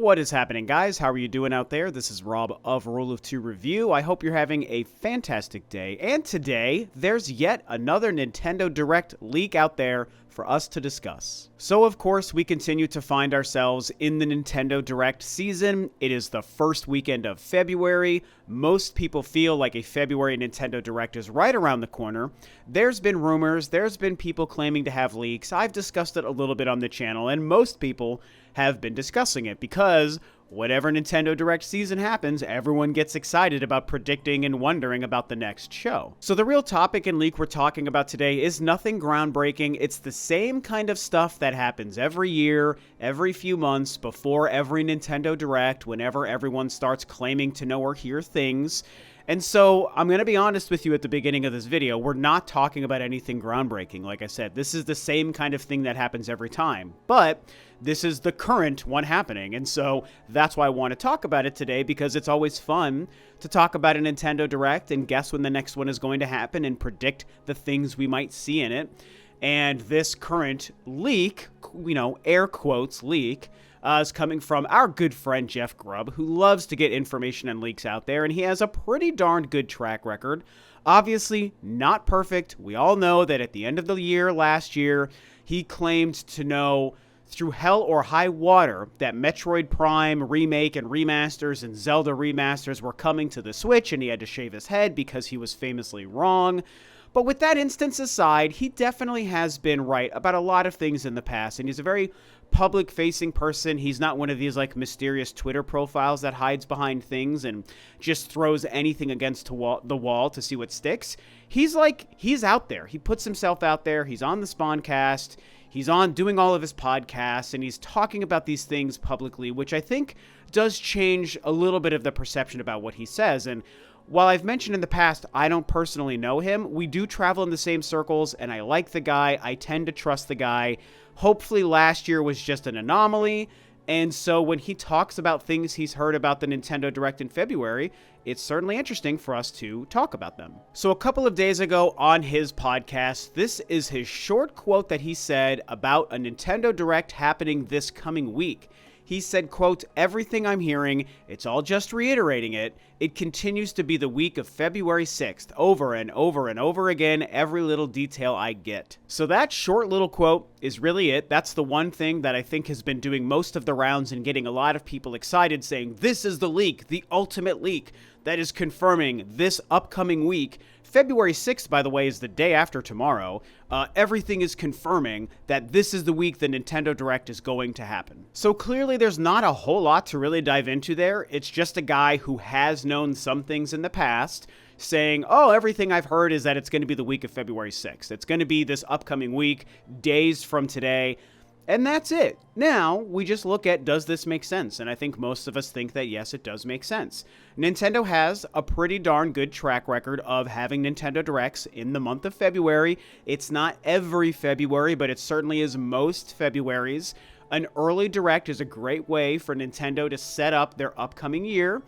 What is happening, guys? How are you doing out there? This is Rob of Rule of Two Review. I hope you're having a fantastic day. And today, there's yet another Nintendo Direct leak out there for us to discuss. So, of course, we continue to find ourselves in the Nintendo Direct season. It is the first weekend of February. Most people feel like a February Nintendo Direct is right around the corner. There's been rumors, there's been people claiming to have leaks. I've discussed it a little bit on the channel, and most people have been discussing it because whatever Nintendo Direct season happens, everyone gets excited about predicting and wondering about the next show. So the real topic and leak we're talking about today is nothing groundbreaking. It's the same kind of stuff that happens every year, every few months, before every Nintendo Direct, whenever everyone starts claiming to know or hear things. And so, I'm going to be honest with you at the beginning of this video, we're not talking about anything groundbreaking. Like I said, this is the same kind of thing that happens every time, but this is the current one happening, and so that's why I want to talk about it today, because it's always fun to talk about a Nintendo Direct and guess when the next one is going to happen and predict the things we might see in it. And this current leak, air quotes leak, is coming from our good friend Jeff Grubb, who loves to get information and leaks out there, and he has a pretty darn good track record. Obviously, not perfect. We all know that at the end of the year last year, he claimed to know through hell or high water that Metroid Prime remake and remasters and Zelda remasters were coming to the Switch, and he had to shave his head because he was famously wrong. But with that instance aside, he definitely has been right about a lot of things in the past, and he's a very public-facing person. He's not one of these, mysterious Twitter profiles that hides behind things and just throws anything against the wall to see what sticks. He's out there. He puts himself out there. He's on the Spawncast. He's on doing all of his podcasts, and he's talking about these things publicly, which I think does change a little bit of the perception about what he says. And while I've mentioned in the past I don't personally know him, we do travel in the same circles, and I like the guy. I tend to trust the guy. Hopefully last year was just an anomaly, and so when he talks about things he's heard about the Nintendo Direct in February, it's certainly interesting for us to talk about them. So a couple of days ago on his podcast, this is his short quote that he said about a Nintendo Direct happening this coming week. He said, quote, "Everything I'm hearing, it's all just reiterating it. It continues to be the week of February 6th, over and over and over again, every little detail I get." So that short little quote is really it. That's the one thing that I think has been doing most of the rounds and getting a lot of people excited, saying this is the leak, the ultimate leak that is confirming this upcoming week. February 6th, by the way, is the day after tomorrow. Everything is confirming that this is the week the Nintendo Direct is going to happen. So clearly there's not a whole lot to really dive into there. It's just a guy who has known some things in the past saying, oh, everything I've heard is that it's going to be the week of February 6th. It's going to be this upcoming week, days from today. And that's it. Now, we just look at, does this make sense? And I think most of us think that, yes, it does make sense. Nintendo has a pretty darn good track record of having Nintendo Directs in the month of February. It's not every February, but it certainly is most Februaries. An early Direct is a great way for Nintendo to set up their upcoming year.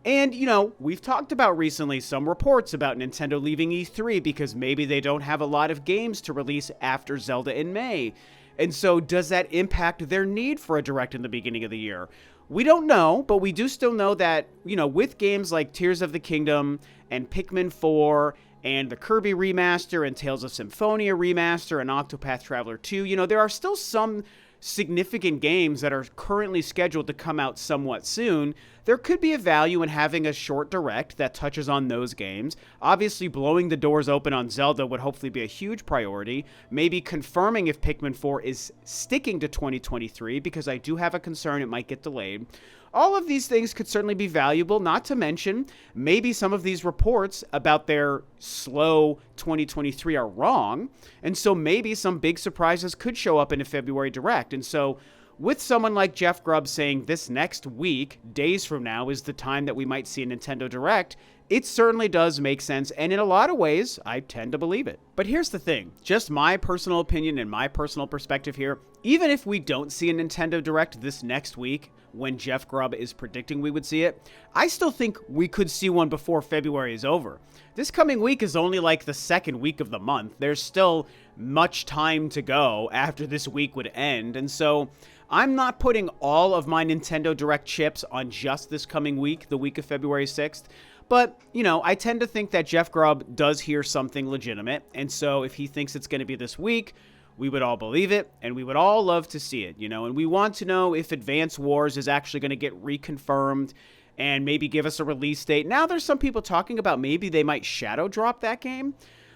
And, we've talked about recently some reports about Nintendo leaving E3 because maybe they don't have a lot of games to release after Zelda in May. And so does that impact their need for a Direct in the beginning of the year? We don't know, but we do still know that, with games like Tears of the Kingdom and Pikmin 4 and the Kirby remaster and Tales of Symphonia remaster and Octopath Traveler 2, there are still some significant games that are currently scheduled to come out somewhat soon. There could be a value in having a short Direct that touches on those games. Obviously, blowing the doors open on Zelda would hopefully be a huge priority. Maybe confirming if Pikmin 4 is sticking to 2023, because I do have a concern it might get delayed. All of these things could certainly be valuable, not to mention maybe some of these reports about their slow 2023 are wrong, and so maybe some big surprises could show up in a February Direct. And so with someone like Jeff Grubb saying this next week, days from now, is the time that we might see a Nintendo Direct, it certainly does make sense, and in a lot of ways, I tend to believe it. But here's the thing, just my personal opinion and my personal perspective here, even if we don't see a Nintendo Direct this next week, when Jeff Grubb is predicting we would see it, I still think we could see one before February is over. This coming week is only like the second week of the month. There's still much time to go after this week would end, and so I'm not putting all of my Nintendo Direct chips on just this coming week, the week of February 6th. But, I tend to think that Jeff Grubb does hear something legitimate. And so if he thinks it's going to be this week, we would all believe it, and we would all love to see it, and we want to know if Advance Wars is actually going to get reconfirmed and maybe give us a release date. Now there's some people talking about maybe they might shadow drop that game.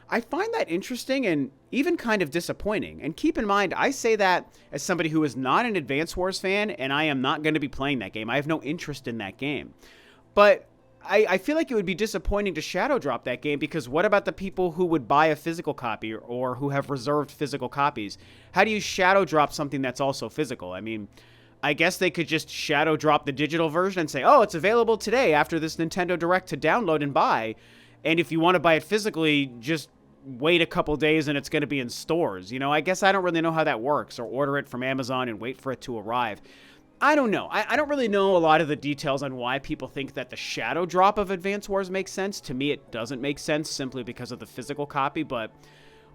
I find that interesting and even kind of disappointing. And keep in mind, I say that as somebody who is not an Advance Wars fan, and I am not going to be playing that game. I have no interest in that game. But I feel like it would be disappointing to shadow drop that game, because what about the people who would buy a physical copy or who have reserved physical copies? How do you shadow drop something that's also physical? I mean, I guess they could just shadow drop the digital version and say, oh, it's available today after this Nintendo Direct to download and buy. And if you want to buy it physically, just wait a couple days and it's going to be in stores. I guess I don't really know how that works, or order it from Amazon and wait for it to arrive. I don't know. I don't really know a lot of the details on why people think that the shadow drop of Advance Wars makes sense. To me, it doesn't make sense simply because of the physical copy, but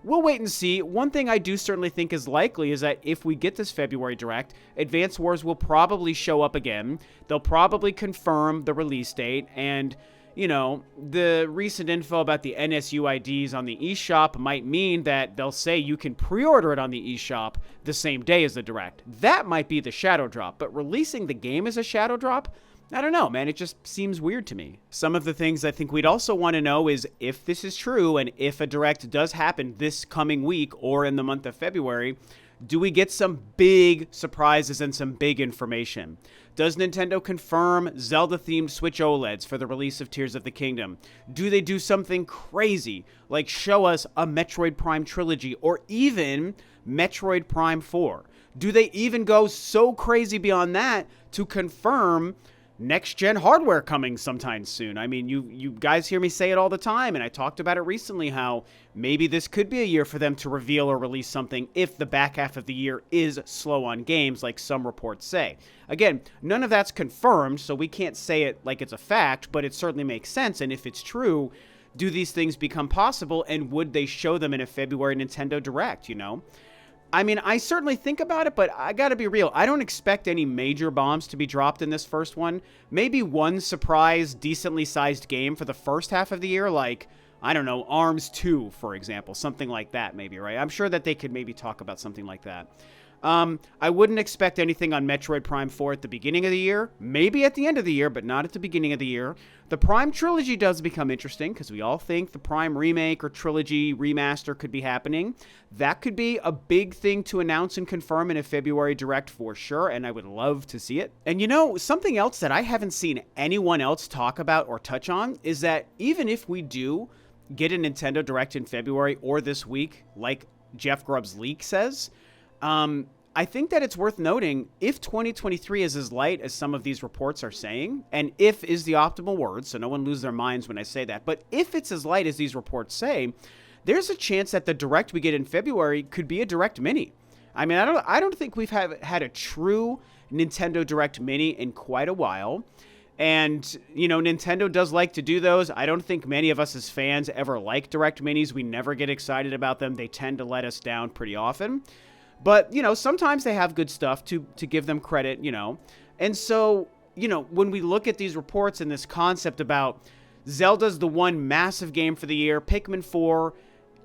we'll wait and see. One thing I do certainly think is likely is that if we get this February Direct, Advance Wars will probably show up again. They'll probably confirm the release date, and the recent info about the NSU IDs on the eShop might mean that they'll say you can pre-order it on the eShop the same day as the Direct. That might be the shadow drop, but releasing the game as a shadow drop? I don't know, man. It just seems weird to me. Some of the things I think we'd also want to know is if this is true, and if a Direct does happen this coming week or in the month of February, do we get some big surprises and some big information? Does Nintendo confirm Zelda-themed Switch OLEDs for the release of Tears of the Kingdom? Do they do something crazy, like show us a Metroid Prime trilogy, or even Metroid Prime 4? Do they even go so crazy beyond that to confirm next-gen hardware coming sometime soon? I mean, you guys hear me say it all the time, and I talked about it recently, how maybe this could be a year for them to reveal or release something if the back half of the year is slow on games, like some reports say. Again, none of that's confirmed, so we can't say it like it's a fact, but it certainly makes sense, and if it's true, do these things become possible, and would they show them in a February Nintendo Direct, I mean, I certainly think about it, but I gotta be real. I don't expect any major bombs to be dropped in this first one. Maybe one surprise, decently sized game for the first half of the year, like, I don't know, ARMS 2, for example. Something like that, maybe, right? I'm sure that they could maybe talk about something like that. I wouldn't expect anything on Metroid Prime 4 at the beginning of the year. Maybe at the end of the year, but not at the beginning of the year. The Prime Trilogy does become interesting, because we all think the Prime Remake or Trilogy Remaster could be happening. That could be a big thing to announce and confirm in a February Direct for sure, and I would love to see it. And something else that I haven't seen anyone else talk about or touch on is that even if we do get a Nintendo Direct in February or this week, like Jeff Grubb's leak says, I think that it's worth noting, if 2023 is as light as some of these reports are saying, and if is the optimal word, so no one lose their minds when I say that, but if it's as light as these reports say, there's a chance that the Direct we get in February could be a Direct Mini. I mean, I don't think we've had a true Nintendo Direct Mini in quite a while. And, Nintendo does like to do those. I don't think many of us as fans ever like Direct Minis. We never get excited about them. They tend to let us down pretty often. But, sometimes they have good stuff to give them credit, And so, when we look at these reports and this concept about Zelda's the one massive game for the year, Pikmin 4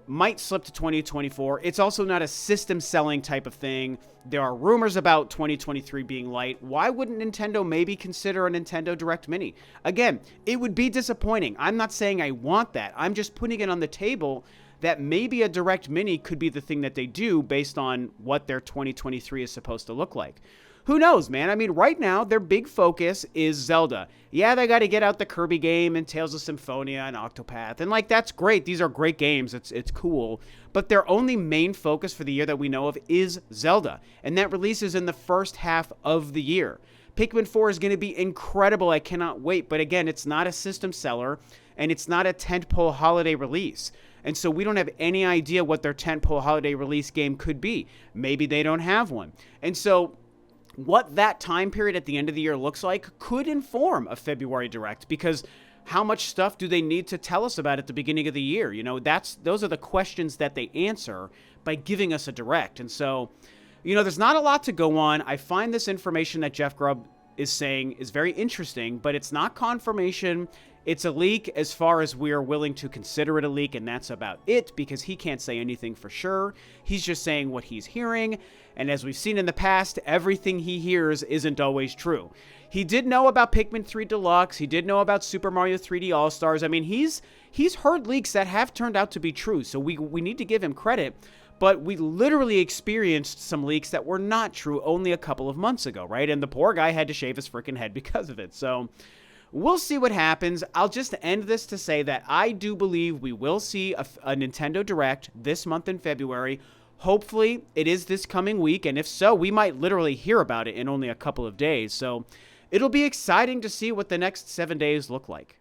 might slip to 2024. It's also not a system selling type of thing. There are rumors about 2023 being light. Why wouldn't Nintendo maybe consider a Nintendo Direct Mini? Again, it would be disappointing. I'm not saying I want that. I'm just putting it on the table that maybe a Direct Mini could be the thing that they do based on what their 2023 is supposed to look like. Who knows, man? I mean, right now, their big focus is Zelda. Yeah, they got to get out the Kirby game and Tales of Symphonia and Octopath. And, that's great. These are great games. It's cool. But their only main focus for the year that we know of is Zelda. And that releases in the first half of the year. Pikmin 4 is going to be incredible. I cannot wait. But again, it's not a system seller, and it's not a tentpole holiday release. And so we don't have any idea what their tentpole holiday release game could be. Maybe they don't have one. And so what that time period at the end of the year looks like could inform a February Direct, because how much stuff do they need to tell us about at the beginning of the year? Those are the questions that they answer by giving us a Direct. And so, There's not a lot to go on. I find this information that Jeff Grubb is saying is very interesting, but it's not confirmation. It's a leak as far as we're willing to consider it a leak, and that's about it, because he can't say anything for sure. He's just saying what he's hearing, and as we've seen in the past, everything he hears isn't always true. He did know about Pikmin 3 Deluxe. He did know about Super Mario 3D All-Stars. I mean, he's heard leaks that have turned out to be true, so we need to give him credit. But we literally experienced some leaks that were not true only a couple of months ago, right? And the poor guy had to shave his freaking head because of it. So we'll see what happens. I'll just end this to say that I do believe we will see a Nintendo Direct this month in February. Hopefully, it is this coming week, and if so, we might literally hear about it in only a couple of days. So it'll be exciting to see what the next 7 days look like.